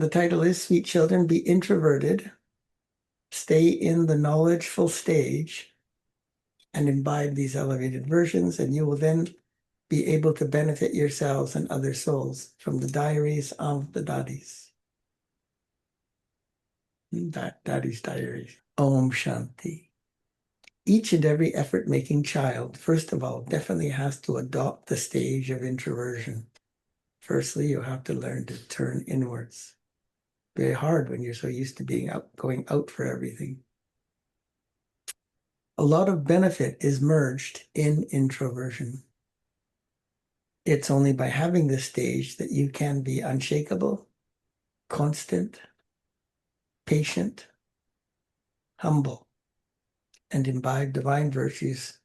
The title is Sweet Children, Be Introverted, Stay in the Knowledgeful Stage, and imbibe these elevated versions, and you will then be able to benefit yourselves and other souls from the diaries of the Dadis. Daddy's diaries. Om Shanti. Each and every effort-making child, first of all, definitely has to adopt the stage of introversion. Firstly, you have to learn to turn inwards. Very hard when you're so used to being out, going out for everything. A lot of benefit is merged in introversion. It's only by having this stage that you can be unshakable, constant, patient, humble, and imbibe divine virtues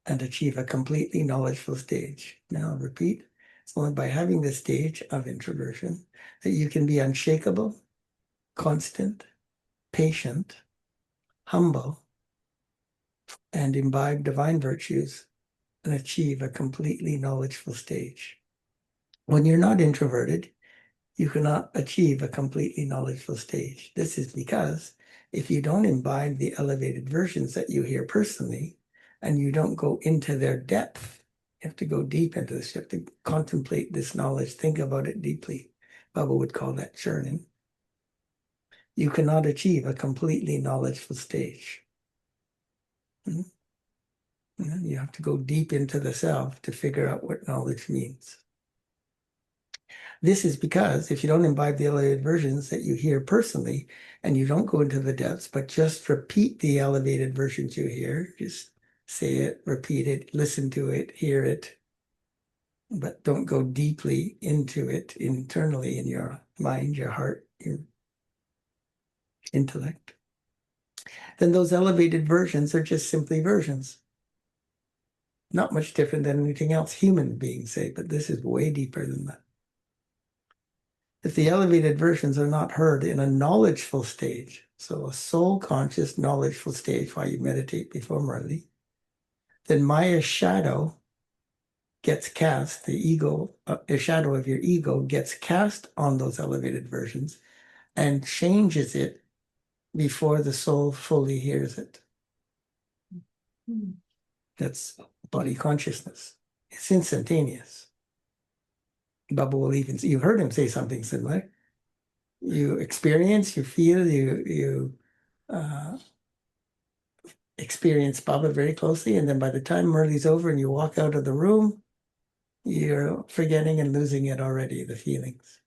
and achieve a completely knowledgeful stage. Now, I'll repeat, it's only by having this stage of introversion that you can be unshakable, constant, patient, humble, and imbibe divine virtues and achieve a completely knowledgeful stage. When you're not introverted, you cannot achieve a completely knowledgeful stage. This is because if you don't imbibe the elevated versions that you hear personally, and you don't go into their depth, you have to go deep into this. You have to contemplate this knowledge, think about it deeply. Baba would call that churning. You cannot achieve a completely knowledgeful stage. You have to go deep into the self to figure out what knowledge means. This is because if you don't imbibe the elevated versions that you hear personally, and you don't go into the depths, but just repeat the elevated versions you hear, just say it, repeat it, listen to it, hear it, but don't go deeply into it internally in your mind, your heart, your intellect, then those elevated versions are just simply versions. Not much different than anything else human beings say, but this is way deeper than that. If the elevated versions are not heard in a knowledgeful stage, so a soul conscious knowledgeful stage while you meditate before Murli, then Maya's shadow gets cast, the ego, the shadow of your ego gets cast on those elevated versions and changes it before the soul fully hears it. That's body consciousness. It's instantaneous. Baba will even, you heard him say something similar. You experience, you feel, you experience Baba very closely, and then by the time Murli's over and you walk out of the room, you're forgetting and losing it already, the feelings.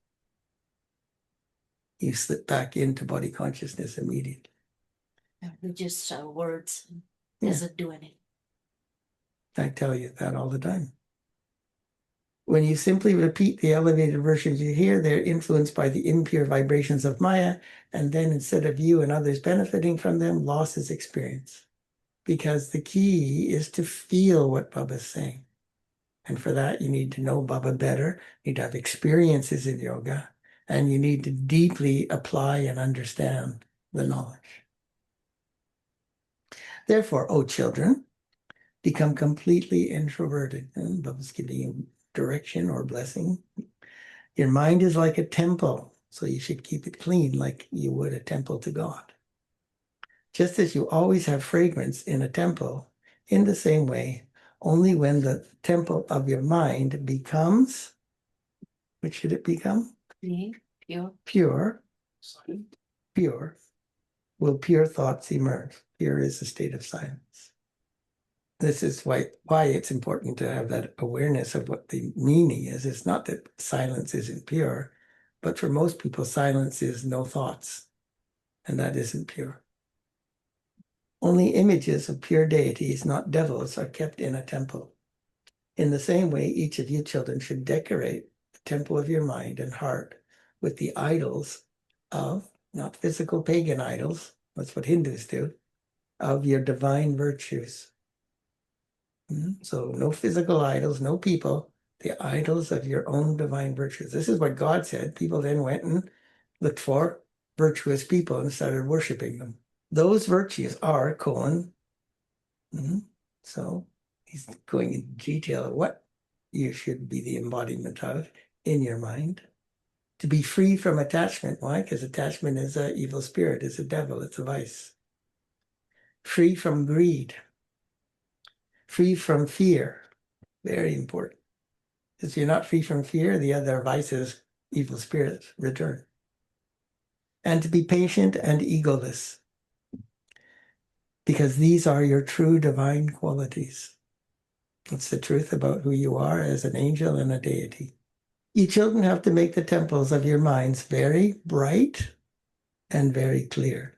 You slip back into body consciousness immediately. Just words Yeah. doesn't do anything. I tell you that all the time. When you simply repeat the elevated versions you hear, they're influenced by the impure vibrations of Maya, and then instead of you and others benefiting from them, loss is experienced. Because the key is to feel what Baba's saying. And for that, you need to know Baba better, you need to have experiences in yoga, and you need to deeply apply and understand the knowledge. Therefore, O children, become completely introverted. And Baba's giving you direction or blessing. Your mind is like a temple, so you should keep it clean like you would a temple to God. Just as you always have fragrance in a temple, in the same way, only when the temple of your mind becomes, what should it become? Pure. Pure. Pure. Will pure thoughts emerge. Pure is a state of silence. This is why it's important to have that awareness of what the meaning is. It's not that silence isn't pure, but for most people, silence is no thoughts, and that isn't pure. Only images of pure deities, not devils, are kept in a temple. In the same way, each of you children should decorate the temple of your mind and heart with the idols of, not physical pagan idols, that's what Hindus do, of your divine virtues. So no physical idols, no people, the idols of your own divine virtues. This is what God said. People then went and looked for virtuous people and started worshiping them. Those virtues are colon. So he's going into detail of what you should be the embodiment of in your mind. To be free from attachment. Why? Because attachment is an evil spirit, it's a devil, it's a vice. Free from greed. Free from fear. Very important. If you're not free from fear, the other vices, evil spirits, return. And to be patient and egoless, because these are your true divine qualities. It's the truth about who you are as an angel and a deity. You children have to make the temples of your minds very bright and very clear.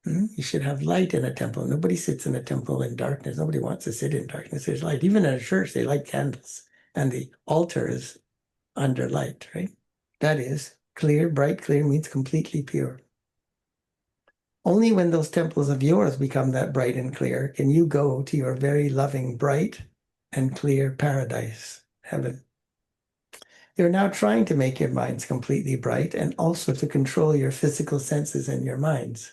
You should have light in a temple. Nobody sits in a temple in darkness. Nobody wants to sit in darkness. There's light. Even in a church, they light candles, and the altar is under light, right? That is clear, bright, clear means completely pure. Only when those temples of yours become that bright and clear can you go to your very loving, bright and clear paradise, heaven. You're now trying to make your minds completely bright and also to control your physical senses and your minds.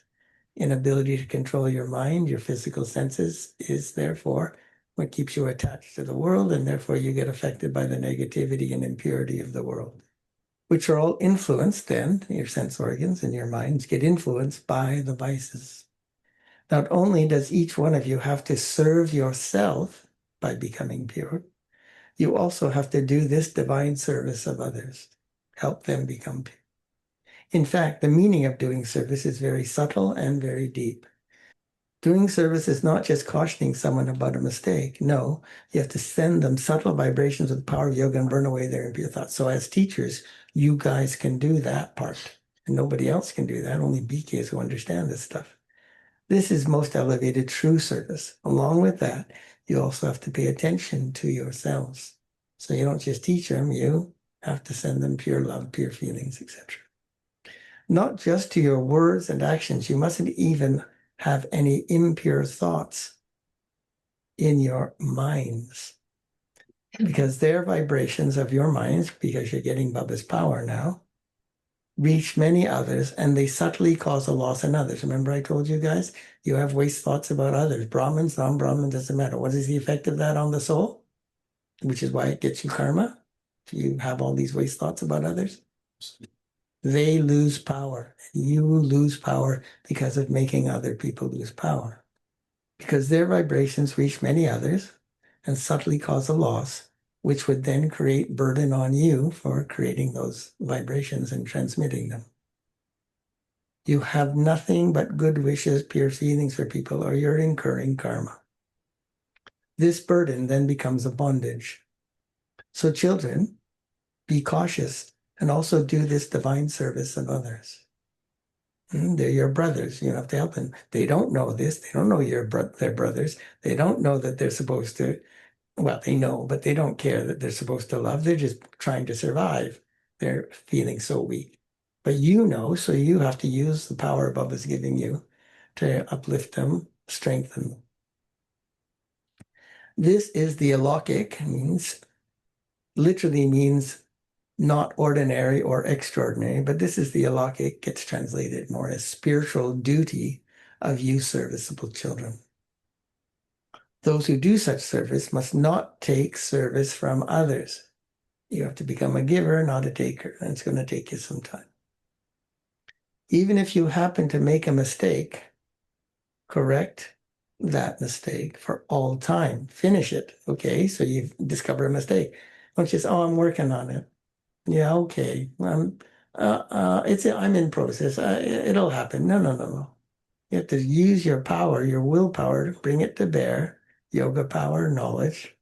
Inability to control your mind, your physical senses, is therefore what keeps you attached to the world, and therefore you get affected by the negativity and impurity of the world, which are all influenced then, your sense organs and your minds get influenced by the vices. Not only does each one of you have to serve yourself by becoming pure, you also have to do this divine service of others, help them become pure. In fact, the meaning of doing service is very subtle and very deep. Doing service is not just cautioning someone about a mistake. No, you have to send them subtle vibrations with the power of yoga and burn away their impure thoughts. So as teachers, you guys can do that part. And nobody else can do that, only BKs who understand this stuff. This is most elevated true service. Along with that, you also have to pay attention to yourselves. So you don't just teach them, you have to send them pure love, pure feelings, etc. Not just to your words and actions. You mustn't even have any impure thoughts in your minds, because their vibrations of your minds, because you're getting Baba's power now, reach many others, and they subtly cause a loss in others. Remember I told you guys, you have waste thoughts about others. Brahmins, non-Brahmins, doesn't matter. What is the effect of that on the soul? Which is why it gets you karma. If you have all these waste thoughts about others, they lose power. You lose power because of making other people lose power. Because their vibrations reach many others and subtly cause a loss, which would then create burden on you for creating those vibrations and transmitting them. You have nothing but good wishes, pure feelings for people, or you're incurring karma. This burden then becomes a bondage. So children, be cautious and also do this divine service of others. They're your brothers. You have to help them. They don't know this. They don't know their brothers. They don't know that they're supposed to, well, they know, but they don't care that they're supposed to love. They're just trying to survive. They're feeling so weak. But you know, so you have to use the power Baba is giving you to uplift them, strengthen them. This is the alokik, literally means not ordinary or extraordinary, but this is the alokik, gets translated more as spiritual duty of you serviceable children. Those who do such service must not take service from others. You have to become a giver, not a taker, and it's going to take you some time. Even if you happen to make a mistake, correct that mistake for all time. Finish it, okay? So you've discovered a mistake. Don't just, oh, I'm working on it. Yeah, okay. I'm in process. It'll happen. No, no, no, no. You have to use your power, your willpower, to bring it to bear, yoga power, knowledge,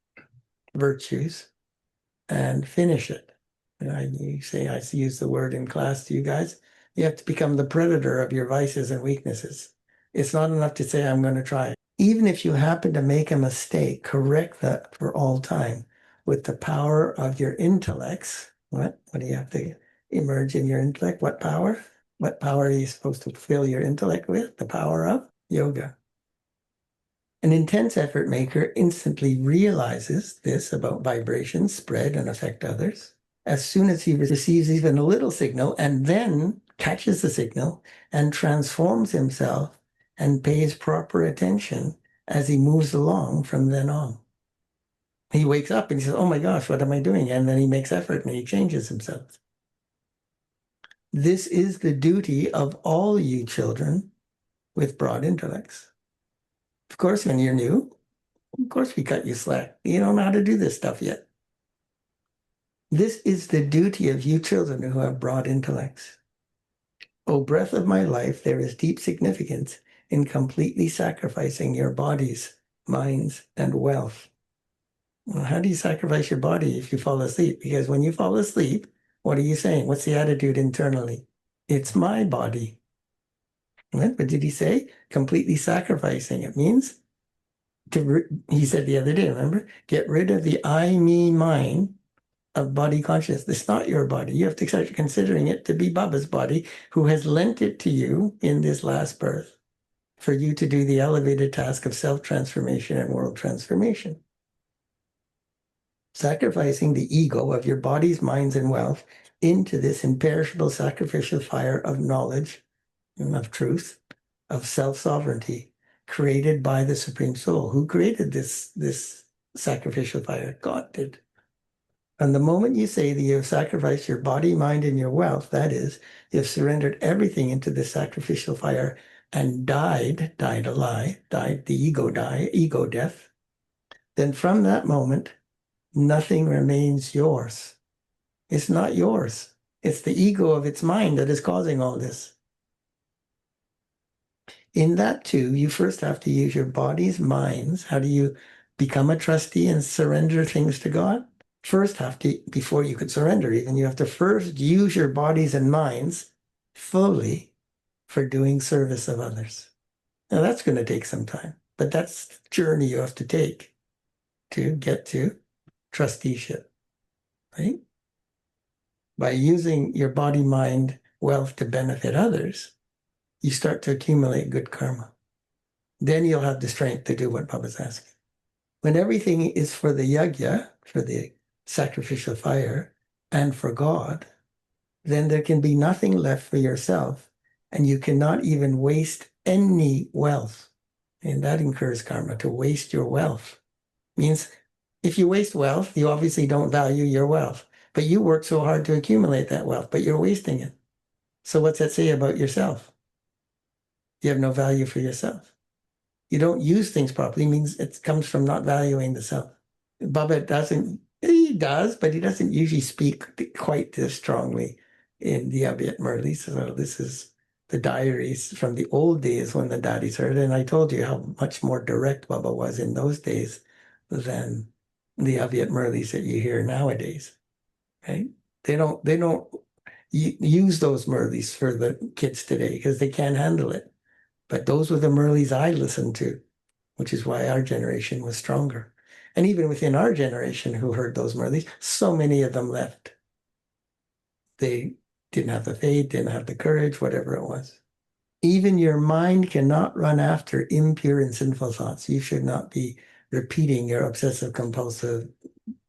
virtues, and finish it. You say I use the word in class to you guys. You have to become the predator of your vices and weaknesses. It's not enough to say I'm going to try. Even if you happen to make a mistake, correct that for all time with the power of your intellects. What do you have to emerge in your intellect? What power? What power are you supposed to fill your intellect with? The power of yoga. An intense effort maker instantly realizes this about vibrations spread and affect others as soon as he receives even a little signal, and then catches the signal and transforms himself and pays proper attention as he moves along from then on. He wakes up and he says, oh my gosh, what am I doing? And then he makes effort and he changes himself. This is the duty of all you children with broad intellects. Of course, when you're new, of course we cut you slack. You don't know how to do this stuff yet. This is the duty of you children who have broad intellects. O breath of my life, there is deep significance in completely sacrificing your bodies, minds, and wealth. Well, how do you sacrifice your body if you fall asleep? Because when you fall asleep, what are you saying? What's the attitude internally? It's my body. What did he say? Completely sacrificing. It means he said the other day, remember? Get rid of the I, me, mine of body consciousness. It's not your body. You have to start considering it to be Baba's body, who has lent it to you in this last birth for you to do the elevated task of self-transformation and world transformation. Sacrificing the ego of your bodies, minds, and wealth into this imperishable sacrificial fire of knowledge, of truth, of self-sovereignty, created by the Supreme Soul. Who created this sacrificial fire? God did. And the moment you say that you have sacrificed your body, mind, and your wealth, that is, you've surrendered everything into the sacrificial fire and died a lie, died the ego death, then from that moment, nothing remains yours. It's not yours. It's the ego of its mind that is causing all this. In that too, you first have to use your body's minds. How do you become a trustee and surrender things to God? First have to, before you could surrender even, you have to first use your bodies and minds fully for doing service of others. Now that's going to take some time, but that's the journey you have to take to get to trusteeship, right? By using your body, mind, wealth to benefit others, you start to accumulate good karma. Then you'll have the strength to do what Baba's asking. When everything is for the yajna, for the sacrificial fire, and for God, then there can be nothing left for yourself, and you cannot even waste any wealth. And that incurs karma. To waste your wealth means if you waste wealth, you obviously don't value your wealth, but you work so hard to accumulate that wealth, but you're wasting it. So what's that say about yourself? You have no value for yourself. You don't use things properly means it comes from not valuing the self. Baba doesn't, he does, but he doesn't usually speak quite this strongly in the Abhiyat Murli. So this is the diaries from the old days when the daddies heard. And I told you how much more direct Baba was in those days than the Abhiyat Murlis that you hear nowadays, right? They don't use those Murlis for the kids today because they can't handle it. But those were the Murlis I listened to, which is why our generation was stronger. And even within our generation who heard those Murlis, so many of them left. They didn't have the faith, didn't have the courage, whatever it was. Even your mind cannot run after impure and sinful thoughts. You should not be repeating your obsessive compulsive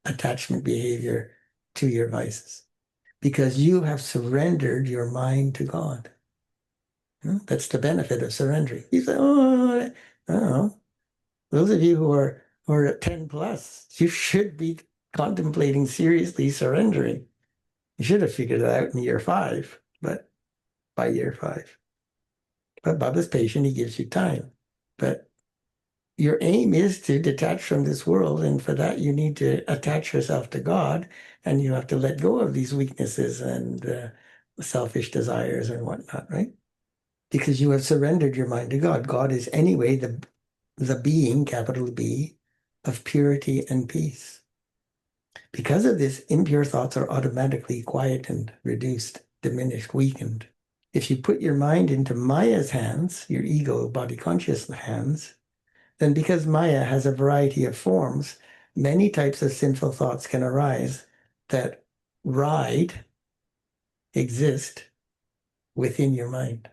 attachment behavior to your vices because you have surrendered your mind to God. That's the benefit of surrendering. You say, oh, I don't know. Those of you who are at 10 plus, you should be contemplating seriously surrendering. You should have figured it out in year 5, but by year 5. But Baba's patient, he gives you time. But your aim is to detach from this world, and for that you need to attach yourself to God, and you have to let go of these weaknesses and selfish desires and whatnot, right? Because you have surrendered your mind to God. God is anyway the being, capital B, of purity and peace. Because of this, impure thoughts are automatically quietened, reduced, diminished, weakened. If you put your mind into Maya's hands, your ego, body conscious hands, then because Maya has a variety of forms, many types of sinful thoughts can arise that exist within your mind.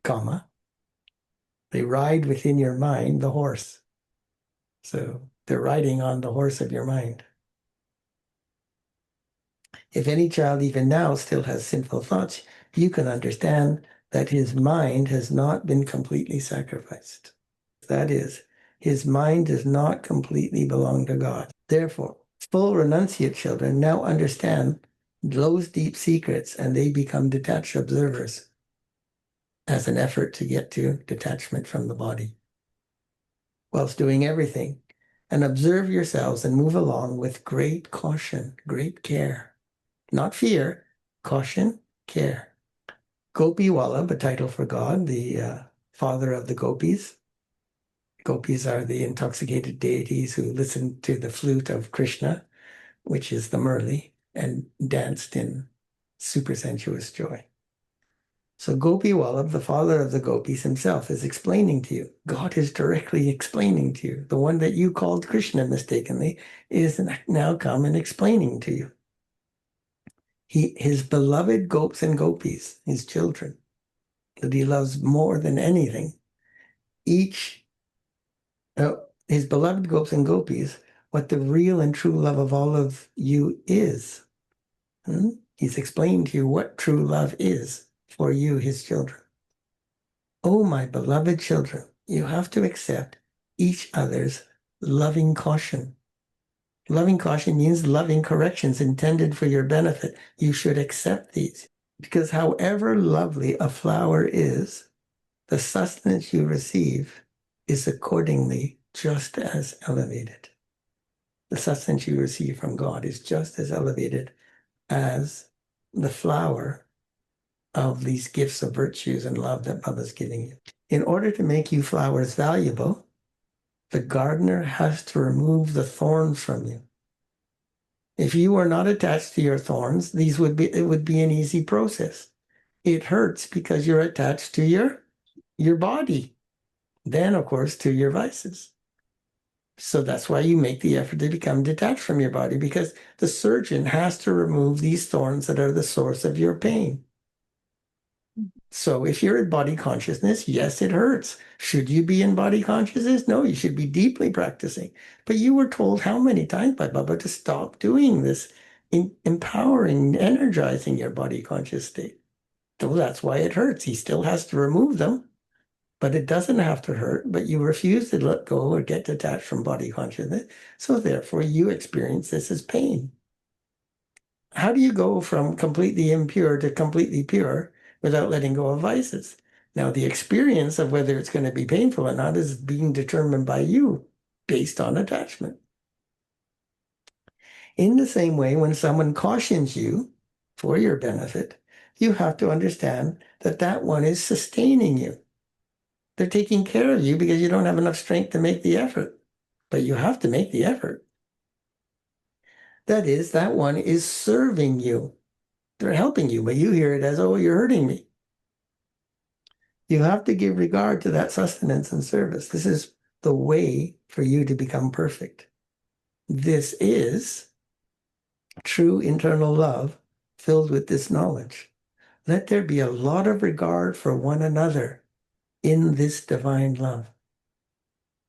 Comma. They ride within your mind the horse. So they're riding on the horse of your mind. If any child even now still has sinful thoughts, you can understand that his mind has not been completely sacrificed. That is, his mind does not completely belong to God. Therefore, full renunciate children now understand those deep secrets, and they become detached observers as an effort to get to detachment from the body, whilst doing everything. And observe yourselves and move along with great caution, great care, not fear, caution, care. Gopi Wallabh, a title for God, the father of the gopis. Gopis are the intoxicated deities who listened to the flute of Krishna, which is the Murli, and danced in super sensuous joy. So Gopi Wallabh, the father of the gopis himself, is explaining to you. God is directly explaining to you. The one that you called Krishna mistakenly is now come and explaining to you. His beloved gopis and gopis, his children, that he loves more than anything, each, his beloved gopis and gopis, what the real and true love of all of you is. He's explained to you what true love is for you, his children. Oh, my beloved children, you have to accept each other's loving caution. Loving caution means loving corrections intended for your benefit. You should accept these because however lovely a flower is, the sustenance you receive is accordingly just as elevated. The sustenance you receive from God is just as elevated as the flower of these gifts of virtues and love that Baba's giving you. In order to make you flowers valuable, the gardener has to remove the thorns from you. If you are not attached to your thorns, it would be an easy process. It hurts because you're attached to your body, then of course to your vices. So that's why you make the effort to become detached from your body, because the surgeon has to remove these thorns that are the source of your pain. So if you're in body consciousness, yes, it hurts. Should you be in body consciousness? No, you should be deeply practicing. But you were told how many times by Baba to stop doing this, empowering, energizing your body conscious state. So that's why it hurts. He still has to remove them, but it doesn't have to hurt. But you refuse to let go or get detached from body consciousness. So therefore you experience this as pain. How do you go from completely impure to completely pure without letting go of vices? Now, the experience of whether it's going to be painful or not is being determined by you based on attachment. In the same way, when someone cautions you for your benefit, you have to understand that that one is sustaining you. They're taking care of you because you don't have enough strength to make the effort, but you have to make the effort. That is, that one is serving you. They're helping you, but you hear it as, oh, you're hurting me. You have to give regard to that sustenance and service. This is the way for you to become perfect. This is true internal love filled with this knowledge. Let there be a lot of regard for one another in this divine love.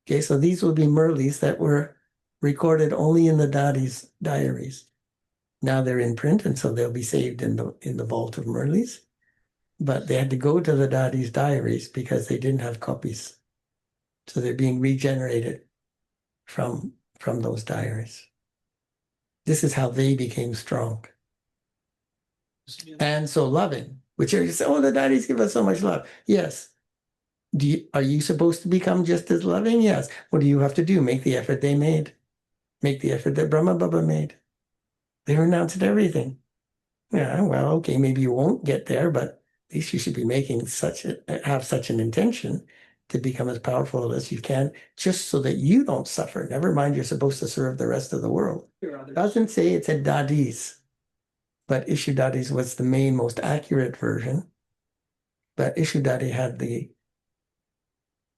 Okay, so these will be Murlis that were recorded only in the Dadi's diaries. Now they're in print, and so they'll be saved in the vault of Murlis. But they had to go to the Dadi's diaries because they didn't have copies. So they're being regenerated from those diaries. This is how they became strong and so loving. Which you say, oh, the Daddies give us so much love. Yes. Are you supposed to become just as loving? Yes. What do you have to do? Make the effort they made. Make the effort that Brahma Baba made. They renounced everything. Yeah, well, okay, maybe you won't get there, but at least you should be making have such an intention to become as powerful as you can, just so that you don't suffer. Never mind, you're supposed to serve the rest of the world. It doesn't say it's a Dadis, but Ishudadis was the main, most accurate version. But Ishudadi had the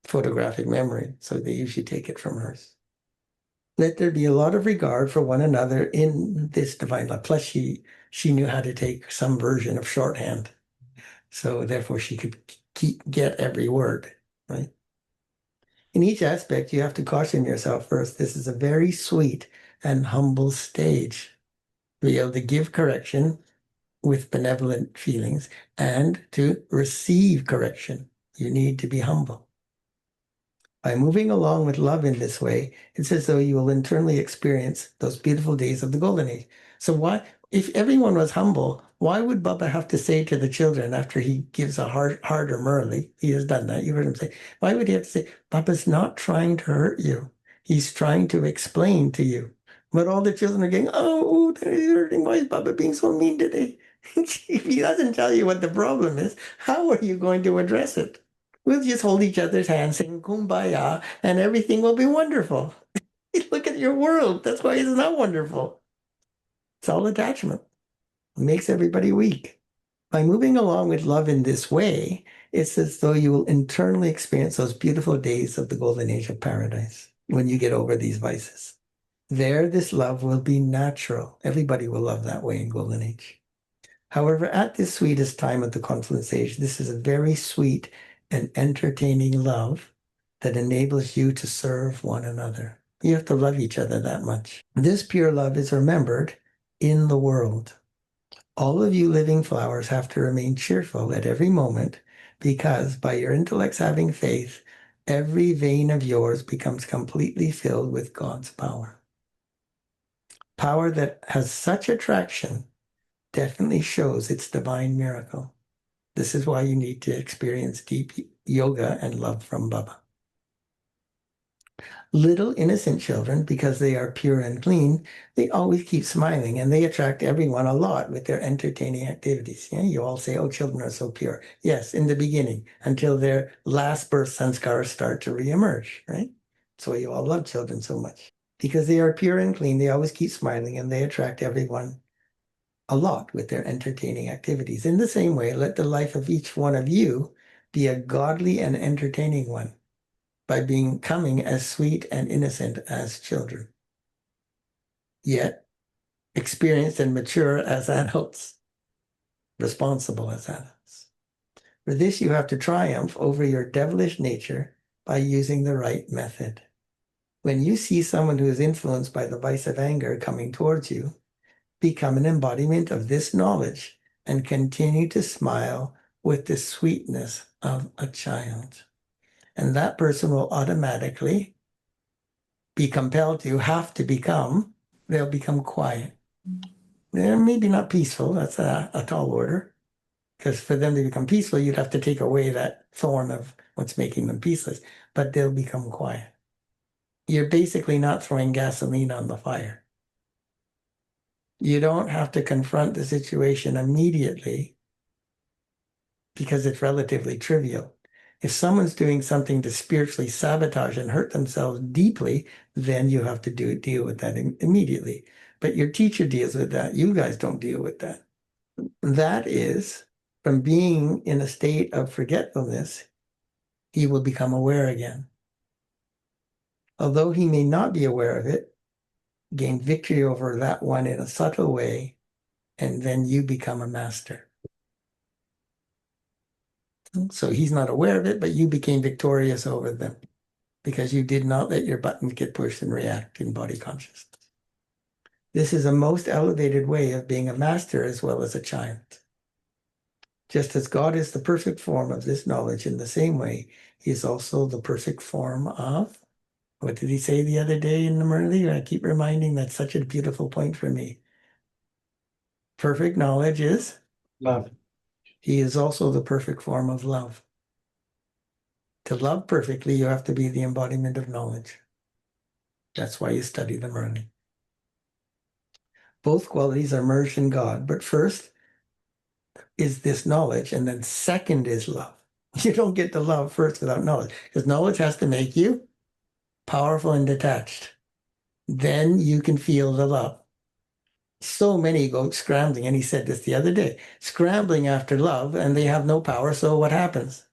photographic memory, so they usually take it from hers. Let there be a lot of regard for one another in this divine love. Plus, she knew how to take some version of shorthand. So therefore she could get every word, right? In each aspect, you have to caution yourself first. This is a very sweet and humble stage to be able to give correction with benevolent feelings and to receive correction. You need to be humble. By moving along with love in this way, it's as though you will internally experience those beautiful days of the golden age. So why, If everyone was humble, why would Baba have to say to the children after he gives a harder Murli? He has done that. You heard him say, why would he have to say, Baba's not trying to hurt you. He's trying to explain to you. But all the children are going, oh, they're hurting. Why is Baba being so mean today? If he doesn't tell you what the problem is, how are you going to address it? We'll just hold each other's hands, sing kumbaya, and everything will be wonderful. Look at your world. That's why it's not wonderful. It's all attachment. It makes everybody weak. By moving along with love in this way, it's as though you will internally experience those beautiful days of the golden age of paradise when you get over these vices. There, this love will be natural. Everybody will love that way in golden age. However, at this sweetest time of the confluence age, this is a very sweet and entertaining love that enables you to serve one another. You have to love each other that much. This pure love is remembered in the world. All of you living flowers have to remain cheerful at every moment because by your intellects having faith, every vein of yours becomes completely filled with God's power. Power that has such attraction definitely shows its divine miracle. This is why you need to experience deep yoga and love from Baba. Little innocent children, because they are pure and clean, they always keep smiling and they attract everyone a lot with their entertaining activities. Yeah, you all say, oh, children are so pure. Yes, in the beginning, until their last birth sanskars start to reemerge, right? So you all love children so much. Because they are pure and clean, they always keep smiling and they attract everyone a lot with their entertaining activities. In the same way, let the life of each one of you be a godly and entertaining one by becoming as sweet and innocent as children, yet experienced and mature as adults, responsible as adults. For this, you have to triumph over your devilish nature by using the right method. When you see someone who is influenced by the vice of anger coming towards you, become an embodiment of this knowledge and continue to smile with the sweetness of a child. And that person will automatically be compelled to have to become, they'll become quiet. They're maybe not peaceful, that's a tall order, because for them to become peaceful, you'd have to take away that thorn of what's making them peaceless, but they'll become quiet. You're basically not throwing gasoline on the fire. You don't have to confront the situation immediately because it's relatively trivial. If someone's doing something to spiritually sabotage and hurt themselves deeply, then you have to deal with that immediately. But your teacher deals with that. You guys don't deal with that. That is, from being in a state of forgetfulness, he will become aware again. Although he may not be aware of it, gain victory over that one in a subtle way, and then you become a master. So he's not aware of it, but you became victorious over them because you did not let your buttons get pushed and react in body consciousness. This is a most elevated way of being a master as well as a child. Just as God is the perfect form of this knowledge, in the same way, he is also the perfect form of, what did he say the other day in the Murli? I keep reminding that's such a beautiful point for me. Perfect knowledge is Love. He is also the perfect form of love. To love perfectly, you have to be the embodiment of knowledge. That's why you study the Murli. Both qualities are merged in God, but first is this knowledge, and then second is love. You don't get to love first without knowledge, because knowledge has to make you powerful and detached. Then you can feel the love. So many go scrambling, and he said this the other day, scrambling after love, and they have no power, so what happens?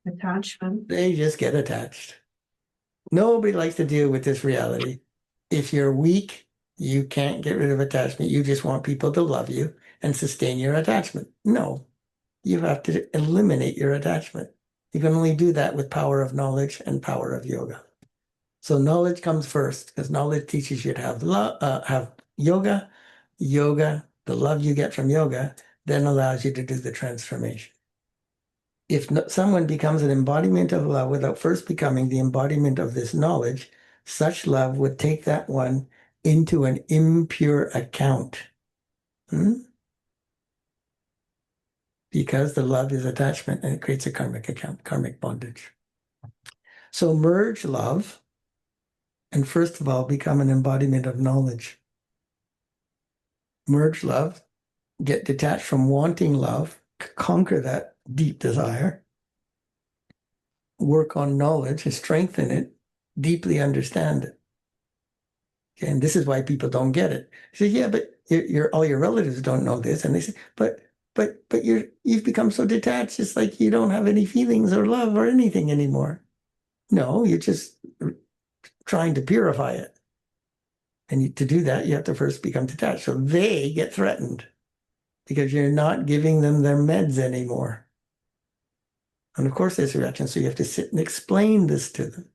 Attachment. They just get attached. Nobody likes to deal with this reality. If you're weak, you can't get rid of attachment. You just want people to love you and sustain your attachment. No, you have to eliminate your attachment. You can only do that with power of knowledge and power of yoga. So knowledge comes first because knowledge teaches you to have have yoga. Yoga, the love you get from yoga, then allows you to do the transformation. If someone becomes an embodiment of love without first becoming the embodiment of this knowledge, such love would take that one into an impure account Hmm? Because the love is attachment and it creates a karmic account, karmic bondage. So merge love and first of all, become an embodiment of knowledge. Merge love, get detached from wanting love, conquer that deep desire, work on knowledge and strengthen it, deeply understand it. Okay, and this is why people don't get it. They say, yeah, but all your relatives don't know this. And they say, but you've become so detached. It's like you don't have any feelings or love or anything anymore. No, you're just trying to purify it. And to do that, you have to first become detached. So they get threatened because you're not giving them their meds anymore. And of course, there's a reaction. So you have to sit and explain this to them.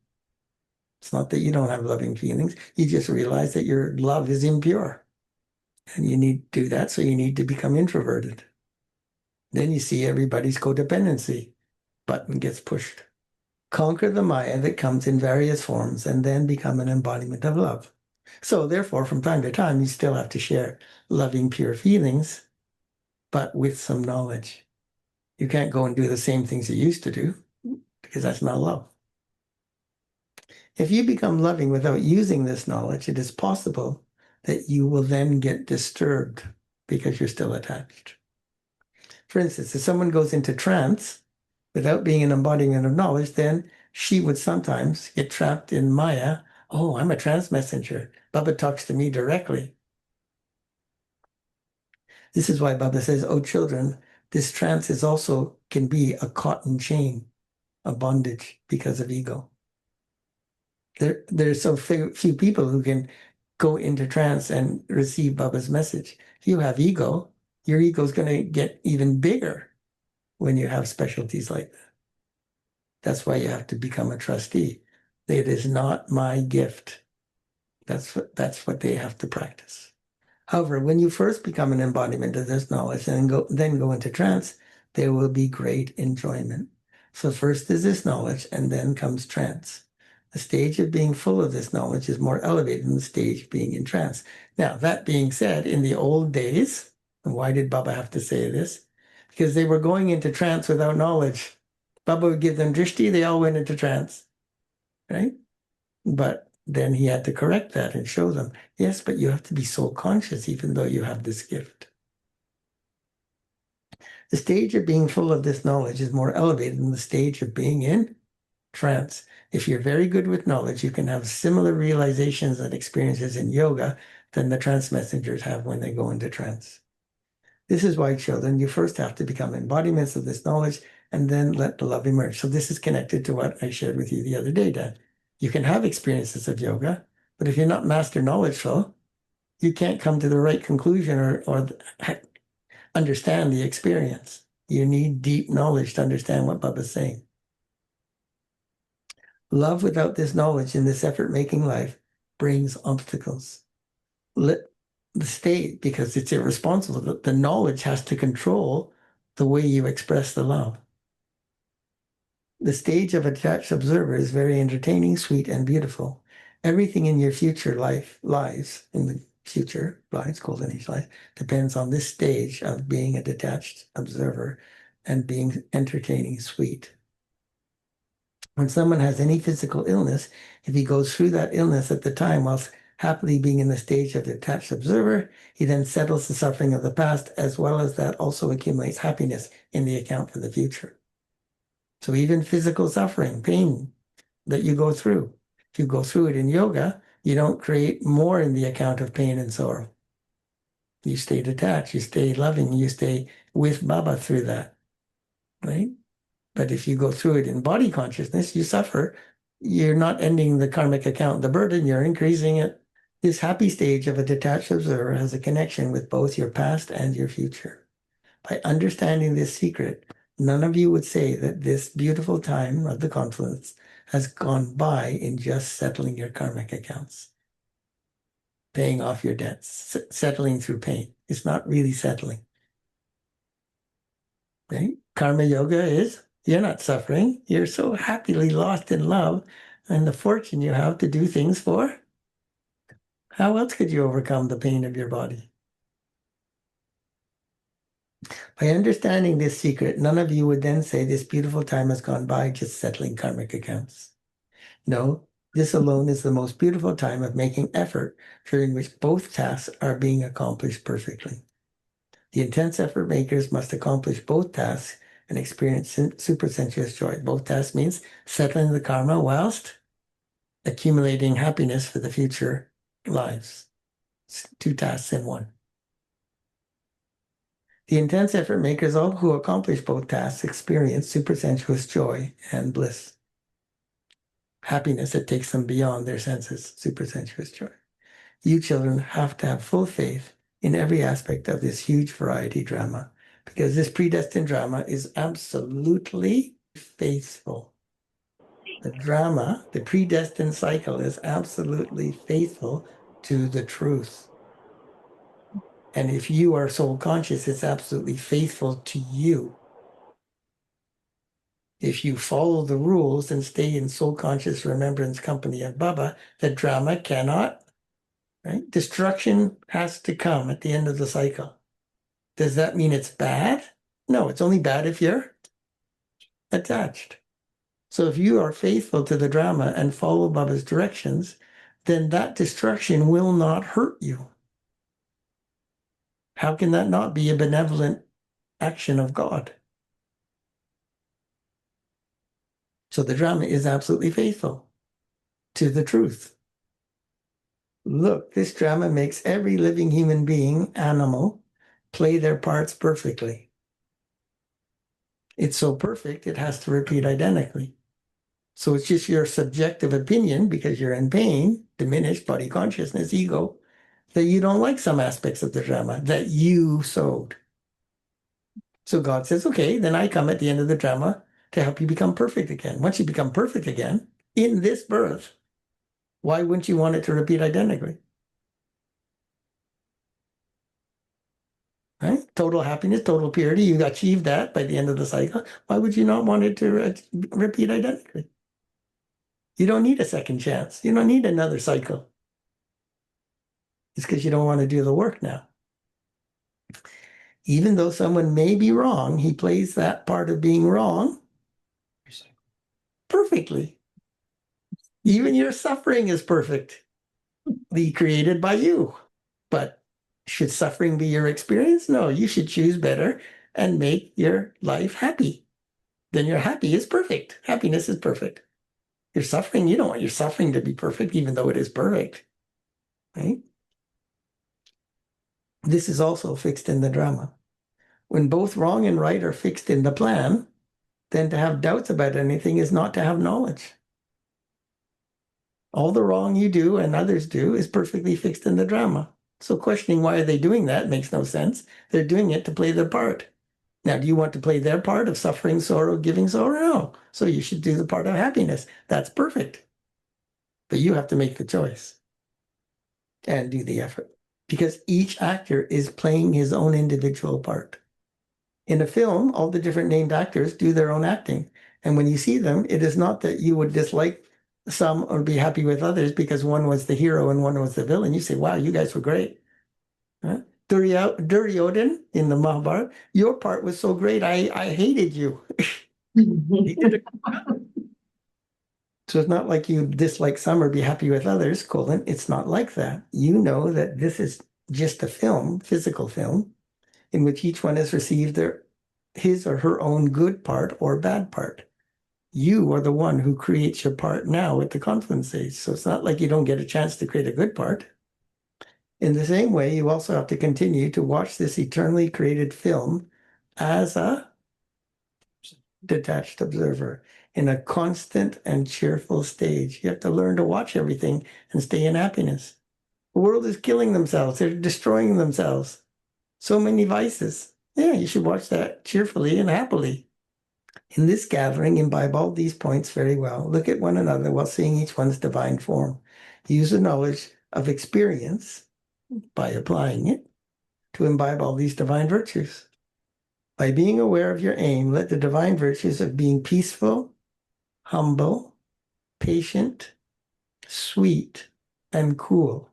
It's not that you don't have loving feelings. You just realize that your love is impure. And you need to do that. So you need to become introverted. Then you see everybody's codependency button gets pushed. Conquer the Maya that comes in various forms and then become an embodiment of love. So therefore, from time to time, you still have to share loving, pure feelings, but with some knowledge. You can't go and do the same things you used to do because that's not love. If you become loving without using this knowledge, it is possible that you will then get disturbed because you're still attached. For instance, if someone goes into trance without being an embodiment of knowledge, then she would sometimes get trapped in Maya. Oh, I'm a trance messenger. Baba talks to me directly. This is why Baba says, oh, children, this trance is also can be a cotton chain, a bondage because of ego. There's so few people who can go into trance and receive Baba's message. If you have ego, your ego is going to get even bigger when you have specialties like that. That's why you have to become a trustee. It is not my gift. That's what they have to practice. However, when you first become an embodiment of this knowledge and then go into trance, there will be great enjoyment. So first is this knowledge, and then comes trance. The stage of being full of this knowledge is more elevated than the stage of being in trance. Now, that being said, in the old days, and why did Baba have to say this? Because they were going into trance without knowledge. Baba would give them drishti, they all went into trance, right? But then he had to correct that and show them, yes, but you have to be soul conscious even though you have this gift. The stage of being full of this knowledge is more elevated than the stage of being in trance. If you're very good with knowledge, you can have similar realizations and experiences in yoga than the trance messengers have when they go into trance. This is why, children, you first have to become embodiments of this knowledge and then let the love emerge. So this is connected to what I shared with you the other day, Dan. You can have experiences of yoga, but if you're not master knowledgeful, you can't come to the right conclusion or understand the experience. You need deep knowledge to understand what Baba's saying. Love without this knowledge in this effort-making life brings obstacles. Let the state, because it's irresponsible, the knowledge has to control the way you express the love. The stage of attached observer is very entertaining, sweet, and beautiful. Everything in your future life lies in the future lives, golden age life, depends on this stage of being a detached observer and being entertaining, sweet. When someone has any physical illness, if he goes through that illness at the time whilst happily being in the stage of detached observer, he then settles the suffering of the past, as well as that also accumulates happiness in the account for the future. So even physical suffering, pain that you go through, if you go through it in yoga, you don't create more in the account of pain and sorrow. You stay detached, you stay loving, you stay with Baba through that, right? But if you go through it in body consciousness, you suffer. You're not ending the karmic account, the burden, you're increasing it. This happy stage of a detached observer has a connection with both your past and your future. By understanding this secret, none of you would say that this beautiful time of the confluence has gone by in just settling your karmic accounts, paying off your debts, settling through pain. It's not really settling, right? Karma yoga is you're not suffering. You're so happily lost in love and the fortune you have to do things for. How else could you overcome the pain of your body? By understanding this secret, none of you would then say this beautiful time has gone by just settling karmic accounts. No, this alone is the most beautiful time of making effort during which both tasks are being accomplished perfectly. The intense effort makers must accomplish both tasks and experience supersensuous joy. Both tasks means settling the karma whilst accumulating happiness for the future lives. It's two tasks in one. The intense effort makers, all who accomplish both tasks, experience supersensuous joy and bliss. Happiness that takes them beyond their senses, supersensuous joy. You children have to have full faith in every aspect of this huge variety drama, because this predestined drama is absolutely faithful. The drama, the predestined cycle, is absolutely faithful to the truth. And if you are soul conscious, it's absolutely faithful to you. If you follow the rules and stay in soul conscious remembrance company of Baba, the drama cannot, right? Destruction has to come at the end of the cycle. Does that mean it's bad? No, it's only bad if you're attached. So if you are faithful to the drama and follow Baba's directions, then that destruction will not hurt you. How can that not be a benevolent action of God? So the drama is absolutely faithful to the truth. Look, this drama makes every living human being, animal, play their parts perfectly. It's so perfect, it has to repeat identically. So it's just your subjective opinion, because you're in pain, diminished body consciousness, ego, that you don't like some aspects of the drama that you sowed. So God says, okay, then I come at the end of the drama to help you become perfect again. Once you become perfect again, in this birth, why wouldn't you want it to repeat identically? Right? Total happiness, total purity, you achieve that by the end of the cycle. Why would you not want it to repeat identically? You don't need a second chance. You don't need another cycle. It's because you don't want to do the work now. Even though someone may be wrong, he plays that part of being wrong perfectly. Even your suffering is perfectly created by you. But should suffering be your experience? No, you should choose better and make your life happy. Then your happy is perfect. Happiness is perfect. Your suffering, you don't want your suffering to be perfect, even though it is perfect. Right? This is also fixed in the drama. When both wrong and right are fixed in the plan, then to have doubts about anything is not to have knowledge. All the wrong you do and others do is perfectly fixed in the drama. So questioning why are they doing that makes no sense. They're doing it to play their part. Now, do you want to play their part of suffering, sorrow, giving sorrow? No. So you should do the part of happiness. That's perfect. But you have to make the choice and do the effort, because each actor is playing his own individual part. In a film, all the different named actors do their own acting. And when you see them, it is not that you would dislike some or be happy with others because one was the hero and one was the villain. You say, wow, you guys were great. Huh? Duryodhan in the Mahabharata, your part was so great, I hated you. He did it. So it's not like you dislike some or be happy with others, colon. It's not like that. You know that this is just a film, physical film, in which each one has received his or her own good part or bad part. You are the one who creates your part now at the confluence stage. So it's not like you don't get a chance to create a good part. In the same way, you also have to continue to watch this eternally created film as a detached observer in a constant and cheerful stage. You have to learn to watch everything and stay in happiness. The world is killing themselves. They're destroying themselves. So many vices. Yeah, you should watch that cheerfully and happily. In this gathering, imbibe all these points very well. Look at one another while seeing each one's divine form. Use the knowledge of experience by applying it to imbibe all these divine virtues. By being aware of your aim, let the divine virtues of being peaceful, humble, patient, sweet, and cool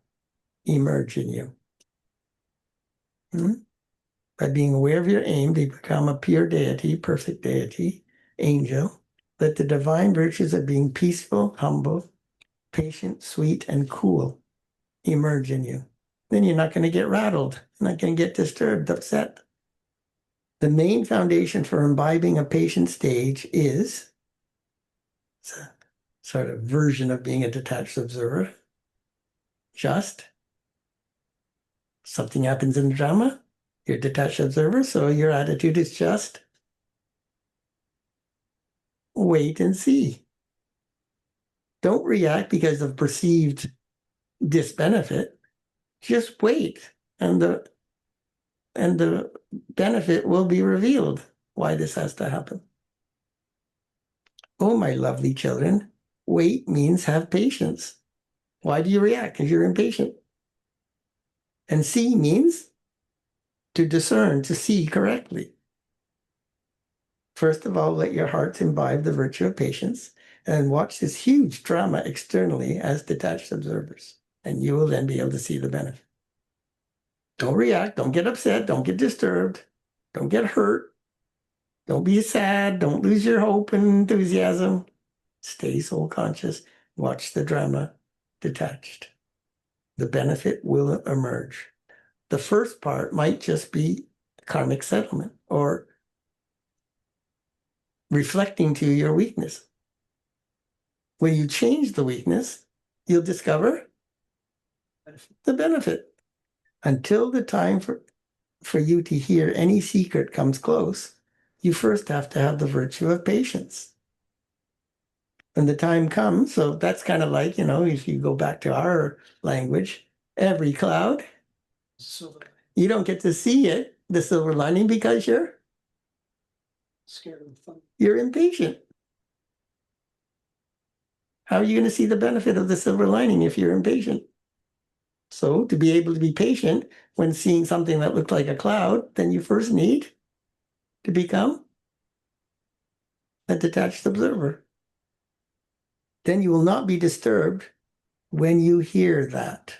emerge in you. By being aware of your aim, they become a pure deity, perfect deity, angel. Let the divine virtues of being peaceful, humble, patient, sweet, and cool emerge in you. Then you're not going to get rattled, you're not going to get disturbed, upset. The main foundation for imbibing a patient stage is, it's a sort of version of being a detached observer, just. Something happens in the drama, you're a detached observer, so your attitude is just wait and see. Don't react because of perceived disbenefit. Just wait, and the benefit will be revealed why this has to happen. Oh, my lovely children, wait means have patience. Why do you react? Because you're impatient. And see means to discern, to see correctly. First of all, let your hearts imbibe the virtue of patience and watch this huge drama externally as detached observers. And you will then be able to see the benefit. Don't react. Don't get upset. Don't get disturbed. Don't get hurt. Don't be sad. Don't lose your hope and enthusiasm. Stay soul conscious. Watch the drama detached. The benefit will emerge. The first part might just be karmic settlement or reflecting to your weakness. When you change the weakness, you'll discover the benefit. Until the time for you to hear any secret comes close, you first have to have the virtue of patience. When the time comes, so that's kind of like, if you go back to our language, every cloud, you don't get to see it, the silver lining, because you're scared of the fun. You're impatient. How are you going to see the benefit of the silver lining if you're impatient? So to be able to be patient when seeing something that looked like a cloud, then you first need to become a detached observer. Then you will not be disturbed when you hear that.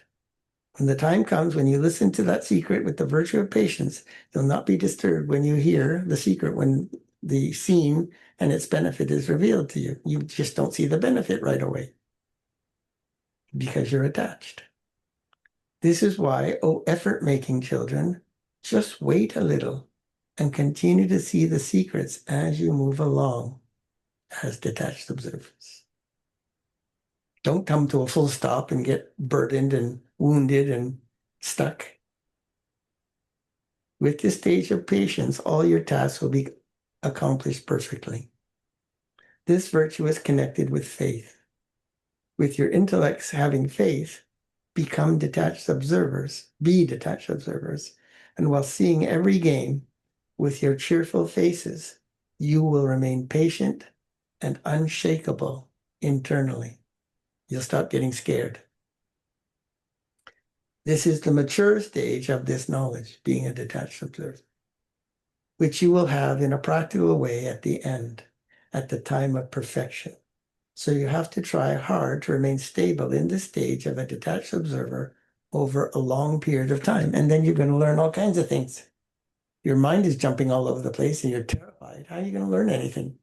When the time comes, when you listen to that secret with the virtue of patience, you'll not be disturbed when you hear the secret, when the scene and its benefit is revealed to you. You just don't see the benefit right away because you're attached. This is why, oh, effort-making children, just wait a little and continue to see the secrets as you move along as detached observers. Don't come to a full stop and get burdened and wounded and stuck. With this stage of patience, all your tasks will be accomplished perfectly. This virtue is connected with faith. With your intellects having faith, become detached observers, be detached observers, and while seeing every game with your cheerful faces, you will remain patient and unshakable internally. You'll stop getting scared. This is the mature stage of this knowledge, being a detached observer, which you will have in a practical way at the end, at the time of perfection. So you have to try hard to remain stable in this stage of a detached observer over a long period of time. And then you're going to learn all kinds of things. Your mind is jumping all over the place and you're terrified. How are you going to learn anything?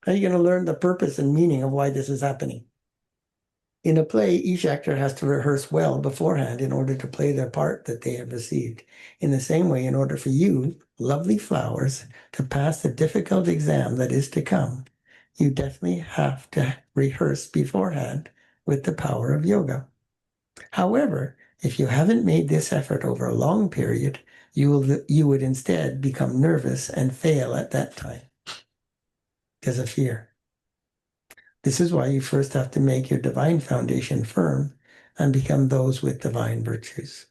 How are you going to learn the purpose and meaning of why this is happening? In a play, each actor has to rehearse well beforehand in order to play their part that they have received. In the same way, in order for you, lovely flowers, to pass the difficult exam that is to come, you definitely have to rehearse beforehand with the power of yoga. However, if you haven't made this effort over a long period, you would instead become nervous and fail at that time because of fear. This is why you first have to make your divine foundation firm and become those with divine virtues.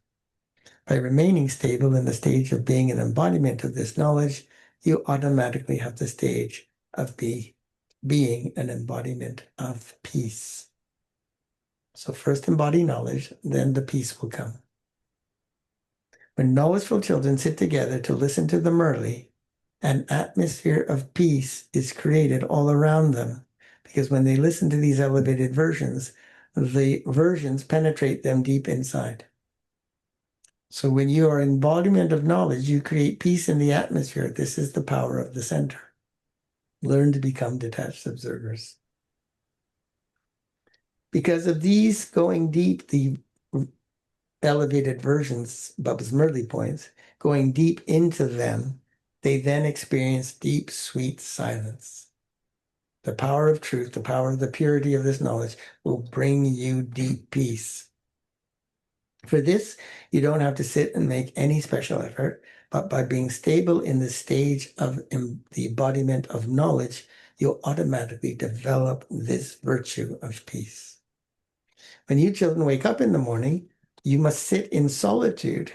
By remaining stable in the stage of being an embodiment of this knowledge, you automatically have the stage of being an embodiment of peace. So first embody knowledge, then the peace will come. When knowledgeful children sit together to listen to the Murli, an atmosphere of peace is created all around them. Because when they listen to these elevated versions, the versions penetrate them deep inside. So when you are embodiment of knowledge, you create peace in the atmosphere. This is the power of the center. Learn to become detached observers. Because of these going deep, the elevated versions, Bubba's Murli points, going deep into them, they then experience deep, sweet silence. The power of truth, the power of the purity of this knowledge will bring you deep peace. For this, you don't have to sit and make any special effort, but by being stable in the stage of the embodiment of knowledge, you'll automatically develop this virtue of peace. When you children wake up in the morning, you must sit in solitude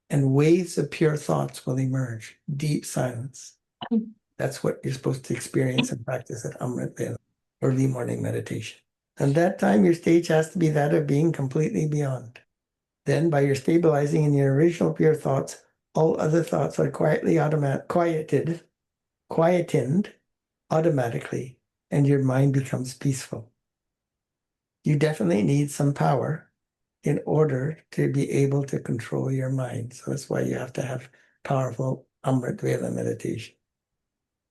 and waves of pure thoughts will emerge, deep silence. That's what you're supposed to experience and practice at Amrit Vela, early morning meditation. And that time, your stage has to be that of being completely beyond. Then, by your stabilizing in your original pure thoughts, all other thoughts are quietened automatically, and your mind becomes peaceful. You definitely need some power in order to be able to control your mind. So that's why you have to have powerful Amrit Vela meditation.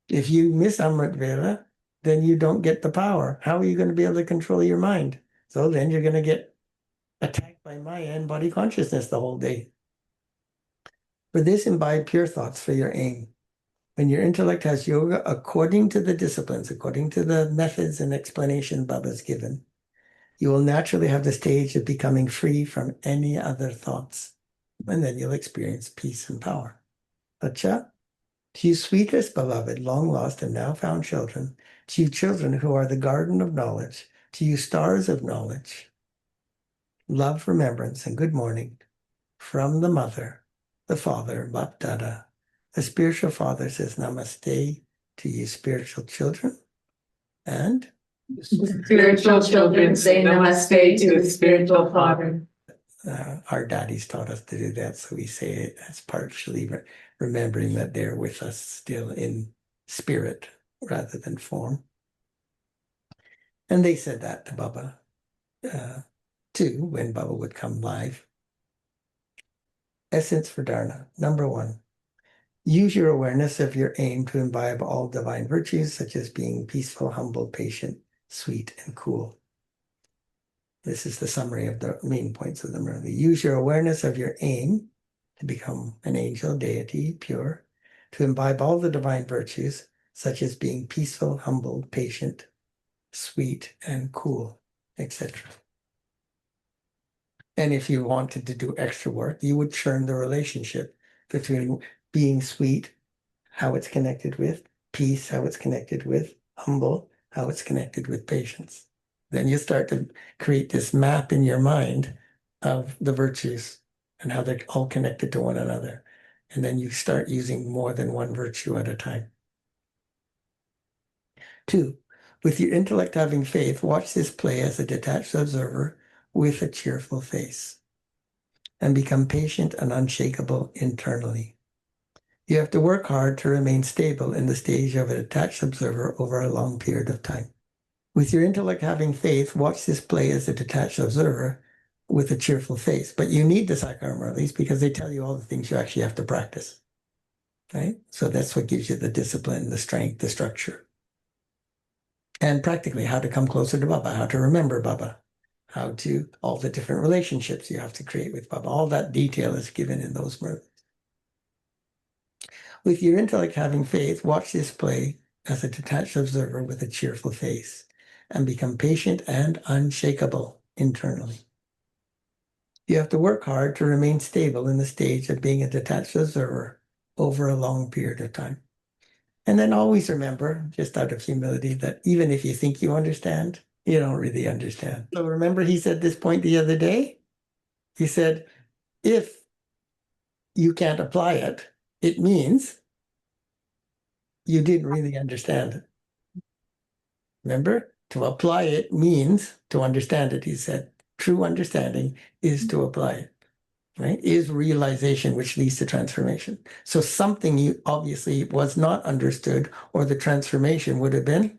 If you miss Amrit Vela, then you don't get the power. How are you going to be able to control your mind? So then you're going to get attacked by Maya and body consciousness the whole day. For this, imbibe pure thoughts for your aim. When your intellect has yoga according to the disciplines, according to the methods and explanation Baba's given, you will naturally have the stage of becoming free from any other thoughts. And then you'll experience peace and power. Acha, to you sweetest beloved, long lost and now found children, to you children who are the garden of knowledge, to you stars of knowledge, love, remembrance, and good morning from the mother, the father, Bap Dada. The spiritual father says namaste to you spiritual children. And The spiritual children say namaste to the spiritual father. Our daddies taught us to do that, so we say it as partially remembering that they're with us still in spirit rather than form. And they said that to Baba too when Baba would come live. Essence for Dharna. Number 1, use your awareness of your aim to imbibe all divine virtues, such as being peaceful, humble, patient, sweet, and cool. This is the summary of the main points of the Murli. Use your awareness of your aim to become an angel, deity, pure, to imbibe all the divine virtues, such as being peaceful, humble, patient, sweet, and cool, etc. And if you wanted to do extra work, you would churn the relationship between being sweet, how it's connected with peace, how it's connected with humble, how it's connected with patience. Then you start to create this map in your mind of the virtues and how they're all connected to one another. And then you start using more than one virtue at a time. 2, with your intellect having faith, watch this play as a detached observer with a cheerful face and become patient and unshakable internally. You have to work hard to remain stable in the stage of a detached observer over a long period of time. With your intellect having faith, watch this play as a detached observer with a cheerful face. But you need the Sakar Murlis because they tell you all the things you actually have to practice. Right? So that's what gives you the discipline, the strength, the structure. And practically how to come closer to Baba, how to remember Baba, how to, all the different relationships you have to create with Baba. All that detail is given in those Murlis. With your intellect having faith, watch this play as a detached observer with a cheerful face and become patient and unshakable internally. You have to work hard to remain stable in the stage of being a detached observer over a long period of time. And then always remember, just out of humility, that even if you think you understand, you don't really understand. So remember he said this point the other day? He said, if you can't apply it, it means you didn't really understand it. Remember, to apply it means to understand it, he said. True understanding is to apply it, right? Is realization, which leads to transformation. So something you obviously was not understood, or the transformation would have been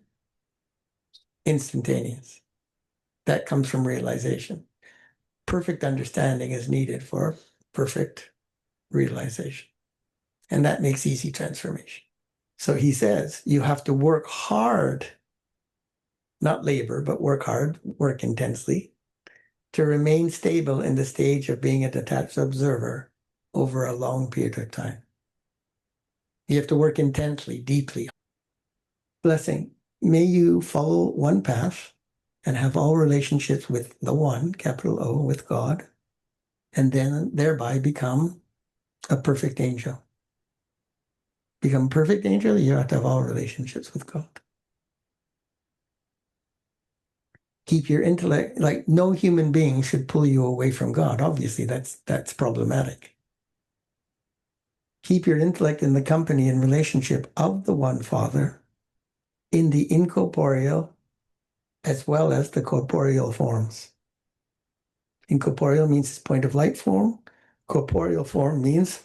instantaneous. That comes from realization. Perfect understanding is needed for perfect realization. And that makes easy transformation. So he says you have to work hard, not labor, but work hard, work intensely, to remain stable in the stage of being a detached observer over a long period of time. You have to work intensely, deeply. Blessing. May you follow one path and have all relationships with the one, capital O, with God, and then thereby become a perfect angel. Become a perfect angel, you have to have all relationships with God. Keep your intellect, like no human being should pull you away from God. Obviously, that's problematic. Keep your intellect in the company and relationship of the one Father in the incorporeal as well as the corporeal forms. Incorporeal means his point of light form. Corporeal form means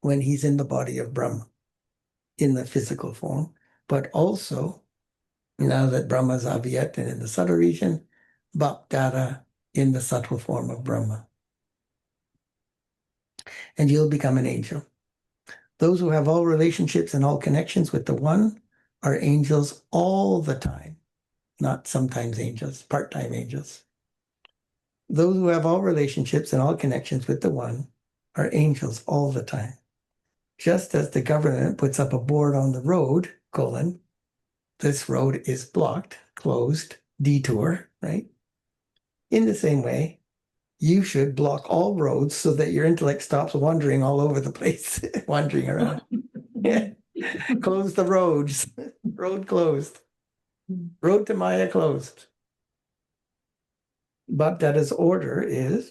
when he's in the body of Brahma, in the physical form, but also now that Brahma is Avyat and in the subtle region, Bhakdara in the subtle form of Brahma. And you'll become an angel. Those who have all relationships and all connections with the One are angels all the time, not sometimes angels, part-time angels. Those who have all relationships and all connections with the One are angels all the time. Just as the government puts up a board on the road, this road is blocked, closed, detour, right? In the same way, you should block all roads so that your intellect stops wandering all over the place, wandering around. Yeah. Close the roads. Road closed. Road to Maya closed. But Dada's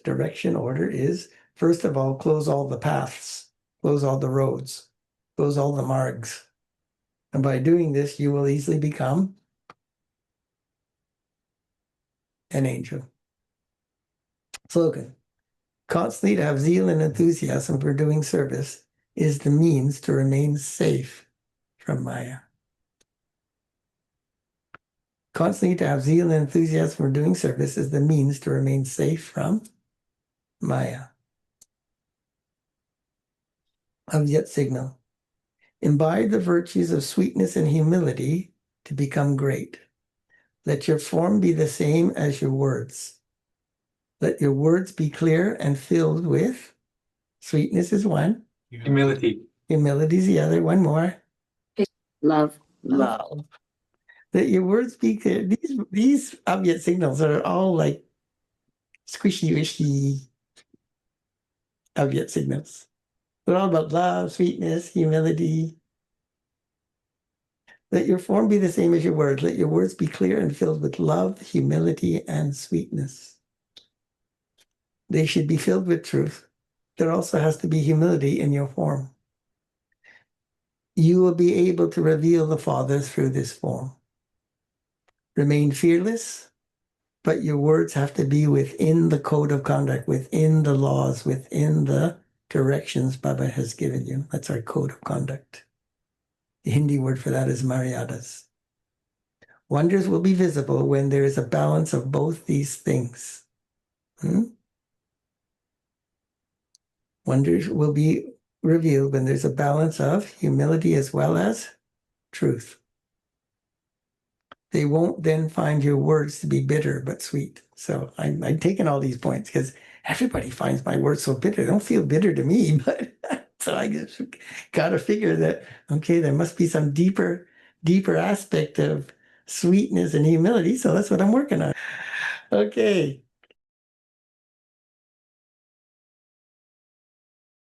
direction order is, first of all, close all the paths, close all the roads, close all the margs. And by doing this, you will easily become an angel. Slogan. Constantly to have zeal and enthusiasm for doing service is the means to remain safe from Maya. Constantly to have zeal and enthusiasm for doing service is the means to remain safe from Maya. Avyat signal. Imbibe the virtues of sweetness and humility to become great. Let your form be the same as your words. Let your words be clear and filled with sweetness is one. Humility. Humility is the other. One more. Love. Love. That your words be clear. These Avyat signals are all like squishy-wishy Avyat signals. They're all about love, sweetness, humility. Let your form be the same as your words. Let your words be clear and filled with love, humility, and sweetness. They should be filled with truth. There also has to be humility in your form. You will be able to reveal the Father through this form. Remain fearless, but your words have to be within the code of conduct, within the laws, within the directions Baba has given you. That's our code of conduct. The Hindi word for that is maryadas. Wonders will be visible when there is a balance of both these things. Wonders will be revealed when there's a balance of humility as well as truth. They won't then find your words to be bitter but sweet. So I'm taking all these points because everybody finds my words so bitter. They don't feel bitter to me, but so I just got to figure that, okay, there must be some deeper aspect of sweetness and humility. So that's what I'm working on. Okay.